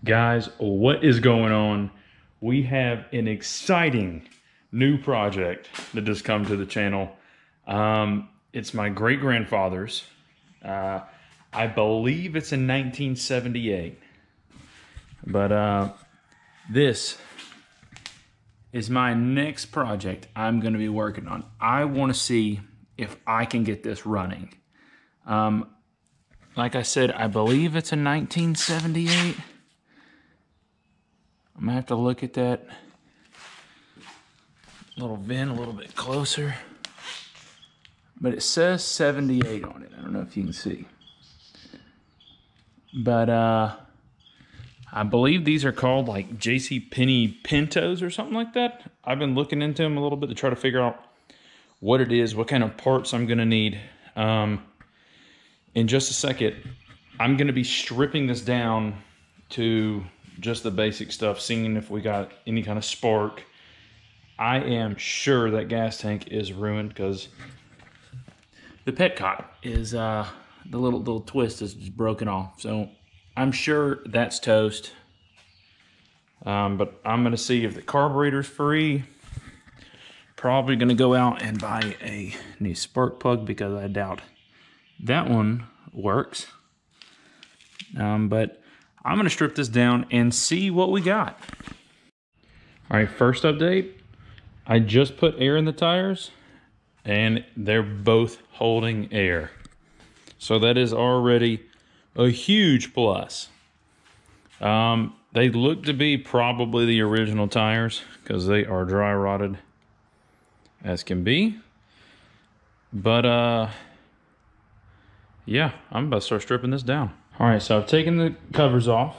Guys, what is going on? We have an exciting new project that just come to the channel. It's my great-grandfather's. I believe it's in 1978. But this is my next project I'm going to be working on. I want to see if I can get this running. Like I said, I believe it's in 1978. I'm gonna have to look at that little VIN a little bit closer. But it says 78 on it. I don't know if you can see. But I believe these are called like JCPenney Pintos or something like that. I've been looking into them a little bit to try to figure out what it is, what kind of parts I'm gonna need. In just a second, I'm gonna be stripping this down to just the basic stuff, seeing if we got any kind of spark. I am sure that gas tank is ruined because the petcock is, the little twist is just broken off. So I'm sure that's toast. But I'm gonna see if the carburetor's free. Probably gonna go out and buy a new spark plug because I doubt that one works. But I'm gonna strip this down and see what we got. All right, first update. I just put air in the tires and they're both holding air. So that is already a huge plus. They look to be probably the original tires because they are dry rotted as can be. But yeah, I'm about to start stripping this down. All right, so I've taken the covers off.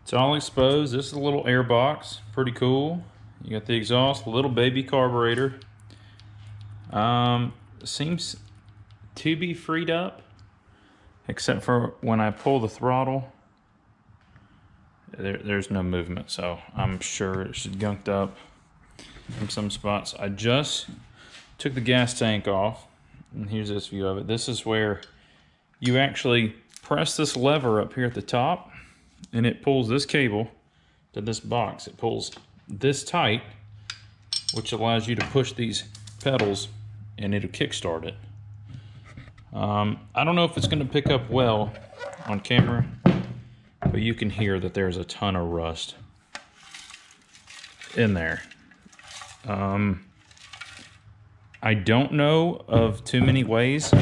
It's all exposed. This is a little air box, pretty cool. You got the exhaust, little baby carburetor. Seems to be freed up, except for when I pull the throttle. There's no movement, so I'm sure it's gunked up in some spots. I just took the gas tank off, and here's this view of it. This is where you actually press this lever up here at the top, and it pulls this cable to this box. It pulls this tight, which allows you to push these pedals, and it'll kickstart it. I don't know if it's going to pick up well on camera, but you can hear that there's a ton of rust in there. I don't know of too many ways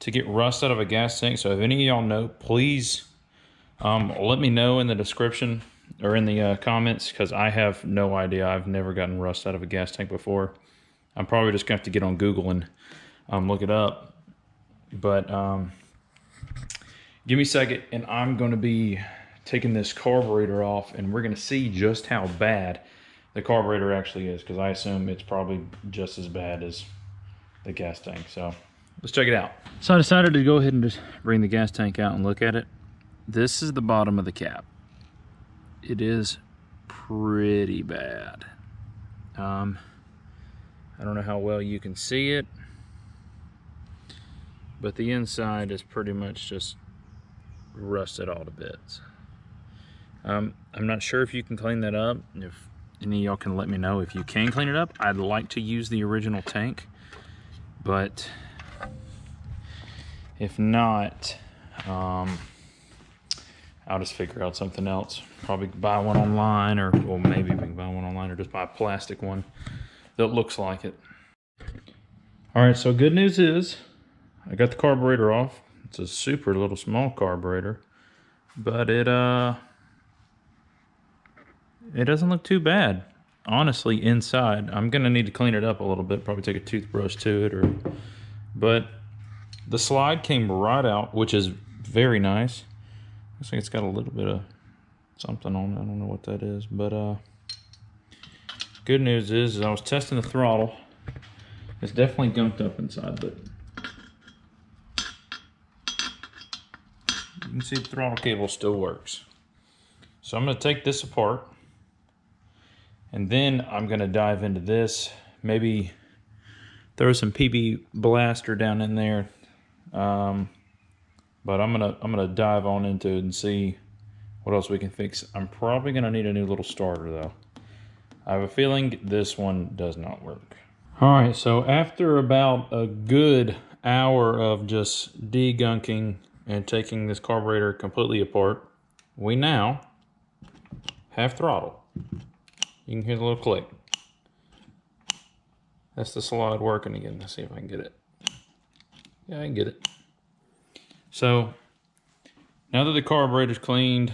to get rust out of a gas tank, so if any of y'all know, please let me know in the description or in the comments, because I have no idea. I've never gotten rust out of a gas tank before. I'm probably just gonna have to get on Google and look it up. But give me a second, and I'm gonna be taking this carburetor off, and we're gonna see just how bad the carburetor actually is, because I assume it's probably just as bad as the gas tank. So let's check it out. So I decided to go ahead and just bring the gas tank out and look at it. This is the bottom of the cap. It is pretty bad. I don't know how well you can see it, but the inside is pretty much just rusted all to bits. I'm not sure if you can clean that up. If any of y'all can let me know if you can clean it up. I'd like to use the original tank, but if not, I'll just figure out something else. Probably buy one online, or well, maybe we can buy one online, or just buy a plastic one that looks like it. All right, so good news is I got the carburetor off. It's a super little small carburetor, but it doesn't look too bad. Honestly, inside, I'm gonna need to clean it up a little bit, probably take a toothbrush to it, but the slide came right out, which is very nice. Looks like it's got a little bit of something on it. I don't know what that is, but good news is I was testing the throttle. It's definitely gunked up inside, but you can see the throttle cable still works. So I'm going to take this apart, and then I'm going to dive into this. Maybe throw some PB Blaster down in there. But I'm gonna dive on into it and see what else we can fix. I'm probably going to need a new little starter though. I have a feeling this one does not work. All right, so after about a good hour of just degunking and taking this carburetor completely apart, we now have throttle. You can hear the little click. That's the slide working again. Let's see if I can get it. Yeah, I can get it. So now that the carburetor's cleaned,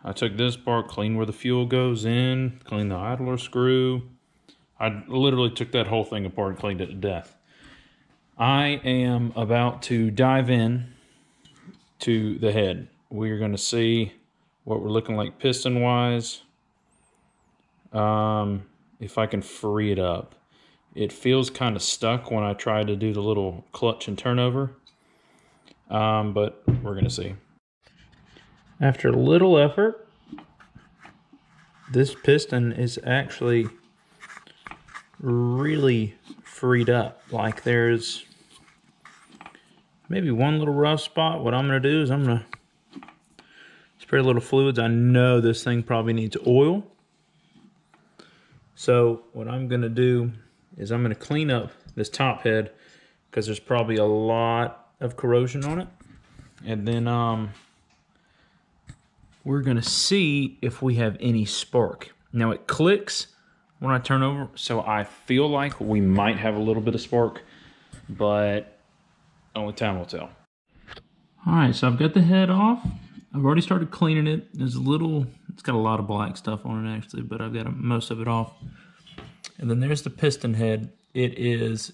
I took this part, cleaned where the fuel goes in, cleaned the idler screw. I literally took that whole thing apart and cleaned it to death. I am about to dive in to the head. We're going to see what we're looking like piston-wise. If I can free it up. It feels kind of stuck when I try to do the little clutch and turnover. But we're going to see. After a little effort, this piston is actually really freed up. Like there's maybe one little rough spot. What I'm going to do is I'm going to spray a little fluids. I know this thing probably needs oil. So what I'm going to do is I'm going to clean up this top head because there's probably a lot of corrosion on it. And then we're going to see if we have any spark. Now it clicks when I turn over, so I feel like we might have a little bit of spark, but only time will tell. All right, so I've got the head off. I've already started cleaning it. There's a little, it's got a lot of black stuff on it actually, but I've got most of it off. And then there's the piston head. It is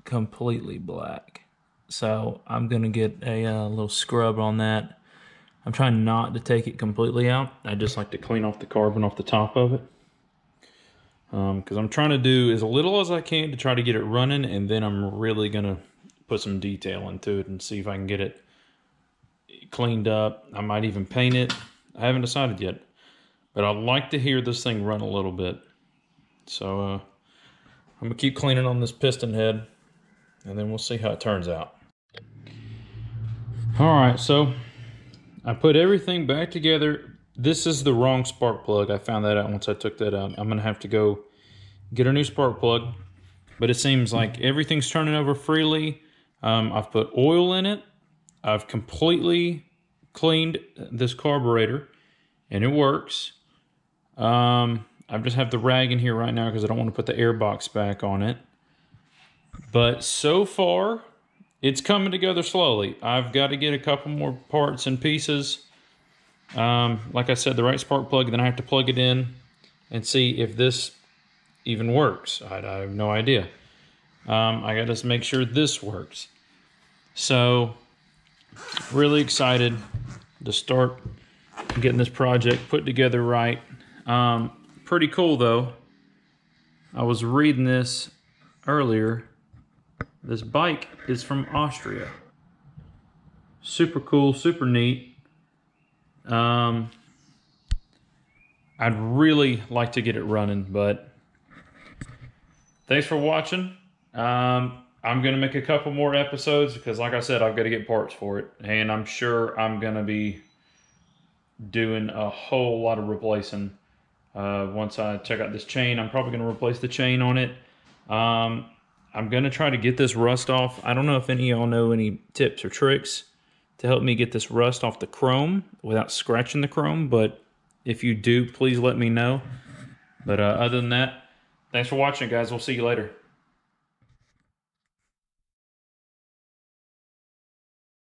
completely black. So I'm gonna get a little scrub on that. I'm trying not to take it completely out. I just like to clean off the carbon off the top of it. Because I'm trying to do as little as I can to try to get it running, and then I'm really gonna put some detail into it and see if I can get it cleaned up. I might even paint it. I haven't decided yet, but I'd like to hear this thing run a little bit. So I'm gonna keep cleaning on this piston head, and then we'll see how it turns out. All right, so I put everything back together. This is the wrong spark plug. I found that out once I took that out. I'm gonna have to go get a new spark plug, but it seems like everything's turning over freely. I've put oil in it. I've completely cleaned this carburetor and it works. I just have the rag in here right now because I don't want to put the air box back on it. But so far, it's coming together slowly. I've got to get a couple more parts and pieces. Like I said, the right spark plug, then I have to plug it in and see if this even works. I have no idea. I got to make sure this works. So, really excited to start getting this project put together right. Pretty cool though. I was reading this earlier. This bike is from Austria. Super cool, super neat. I'd really like to get it running, but thanks for watching. I'm going to make a couple more episodes because, like I said, I've got to get parts for it. And I'm sure I'm going to be doing a whole lot of replacing. Once I check out this chain, I'm probably going to replace the chain on it. I'm going to try to get this rust off. I don't know if any of y'all know any tips or tricks to help me get this rust off the chrome without scratching the chrome. But if you do, please let me know. But other than that, thanks for watching, guys. We'll see you later.